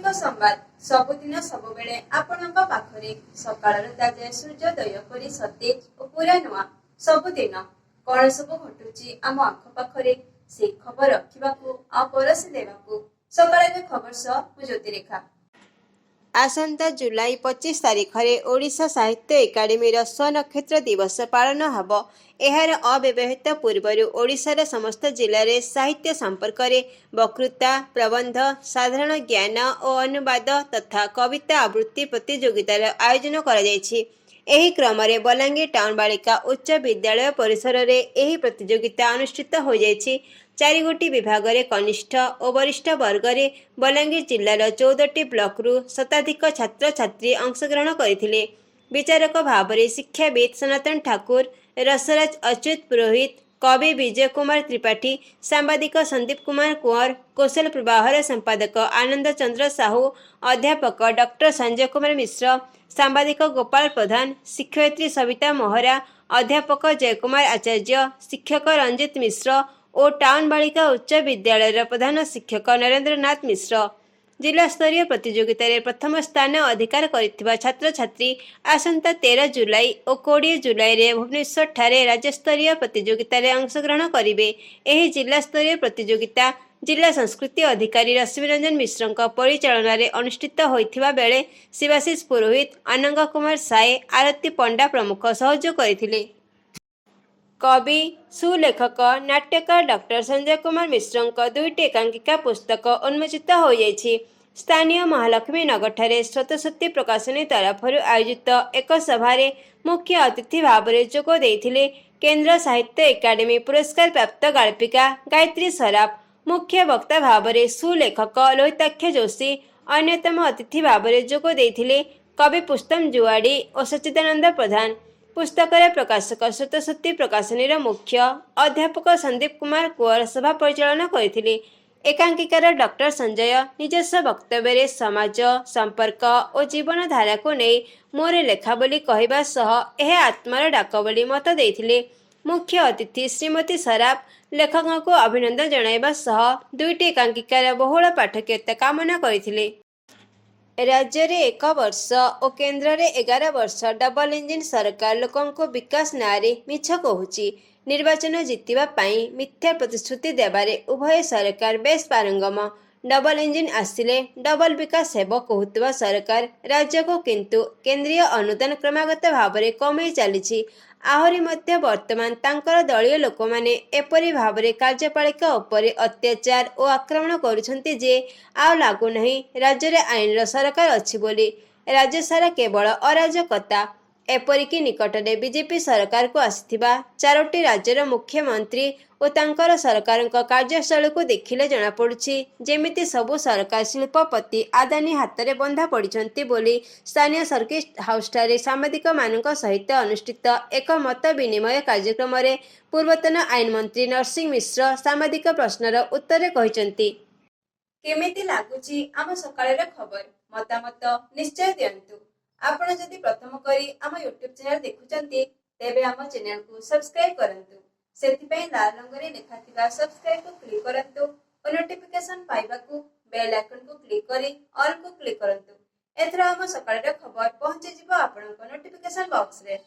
प्राकृतिक संवाद सबुदिन सबुबेले आपणक पाखरे सकाळर ताजा सूर्योदय परी सतेज और पूरा नुआ सबुदिन कौन सब घटुची आम आख पाखरे से खबर रखिबाकू आ परसी देबाकू सकाळर खबर सह मु ज्योतिरेखा। आसंता जुलाई 25 तारिख में ओडिशा साहित्य एकाडेमी स्वनक्षत्र दिवस पालन हब। एहार अव्यवहित पूर्वर ओडिशार समस्त जिले में साहित्य संपर्क में वक्तृता प्रबंध साधारण ज्ञान और अनुवाद तथा कविता आवृत्ति प्रतियोगितार आयोजन कर क्रम में बलांगीर टाउन बालिका उच्च विद्यालय परिसर में यह प्रतियोगिता अनुष्ठित हो जायछि। 4 गोटी विभाग में कनिष्ठ और वरिष्ठ वर्ग में बलांगीर जिलार 14टी ब्लॉक रु शताधिक छात्र छात्री अंशग्रहण करथिले। विचारक भाव में शिक्षाविद सनातन ठाकुर, रसराज अच्युत पुरोहित, कवि विजय कुमार त्रिपाठी, सांबादिक संदीप कुमार कुंवर, कौशल प्रवाहर संपादक आनंद चंद्र साहू, अध्यापक डॉक्टर संजय कुमार मिश्र, सांबादिक गोपाल प्रधान, शिक्षयित्री सविता मोहरा, अध्यापक जयकुमार आचार्य, शिक्षक रंजित मिश्र और टाउन बालिका उच्च विद्यालय प्रधान शिक्षक नरेंद्र नाथ मिश्र। जिला स्तरीय प्रतियोगिता रे प्रथम स्थान अधिकार करिथिबा छात्र छात्री आसंता 13 जुलाई और 20 जुलाई रे भुवनेश्वर ठारे राज्य स्तरीय प्रतियोगिता रे अंशग्रहण करिवे। एही जिला स्तरीय प्रतियोगिता जिला संस्कृति अधिकारी रश्मि रंजन मिश्र परिचालन रे अनुष्ठित होइथिबा बेले शिवाशीष पुरोहित, अनंग कुमार साए, आरती पंडा प्रमुख सहयोग करथिले। कवि सुलेखक नाट्यकार डॉक्टर संजय कुमार मिश्र 2टी एकांकिका पुस्तक उन्मोचित हो जाइछि। स्थानीय महालक्ष्मी नगर ठारे स्वतःस्वती प्रकाशनी तरफ आयोजित एक सभारे मुख्य अतिथि भाव में जोग देइथिले केंद्र साहित्य एकाडेमी पुरस्कार प्राप्त गाल्पिका गायत्री सराफ। मुख्य वक्ता भाव में सुलेखक लोहिताक्ष जोशी अन्यतम अतिथि भाव में जोग देइथिले कवि पुष्पम जुआड़ी और सच्चिदानंद प्रधान। पुस्तकर प्रकाशक स्वतःस्वती प्रकाशनी मुख्य अध्यापक संदीप कुमार कुंवर सभा परिचालन करथिले। एकांकिकार डॉक्टर संजय निजस्व वक्तव्य समाज संपर्क और जीवन धारा को नहीं मोर लेखा बोली कहवा सह यह आत्मार डाक बोली मत देथिले। मुख्य अतिथि श्रीमती सराफ लेखकों को अभिनंदन जणाइबा सह 2टी एकांकिकार बहुल पाठकीयता कामना करथिले। राज्य रे 1 वर्ष और केंद्र रे 11 वर्ष डबल इंजिन सरकार लोकों को विकास नारे मिछ कहूची। निर्वाचन जितिबा पाई मिथ्या प्रतिश्रुति देबारे उभय सरकार बेस पारंगम। डबल इंजिन आसिले डबल विकास हेबो कहूतबा सरकार राज्य को किंतु केंद्रीय अनुदान क्रमागत भाव में कमई चलीछि। आहरी मध्य वर्तमान तांकर दलीय लोक माने एपरी भाव में कार्यपालिका उपरे अत्याचार और आक्रमण करुछंती जे आ लागू नहीं राज्य रे आईन सरकार अछि बोली राज्य सारा केवल अराजकता। एपरिकी निकटरे बीजेपी सरकार को आसिथिबा 4टी राज्यर मुख्यमंत्री और तांकर सरकार कार्यशैली को देखिले जना पड़ुछि जेमिति सबु सरकार शिल्पपति आदानी हाथ में बंधा पड़िछंती बोली स्थानीय सर्किट हाउस ठारे सांबादिक मानक सहित अनुष्ठित एक मत विनिमय कार्यक्रम में पूर्वतन आईन मंत्री नरसिंह मिश्र सांबादिक प्रश्नर उत्तर कहिसंती। केमिति लागुची आम सकाळर खबर मतामत निश्चय दियंतु। आपण जदि प्रथम करी आम यूट्यूब चैनल देखुचंती तेबे आम चैनल को सब्सक्राइब करंतु। सेथिपई लाल रंगरे लेखाथिबा सब्सक्राइब को क्लिक करंतु और नोटिफिकेशन पाइबाकू बेल आइकन को क्लिक करी ऑल को क्लिक करंतु। एथरा आम सकाळर खबर पहुंचे जिवो आपनक नोटिफिकेशन बॉक्स रे।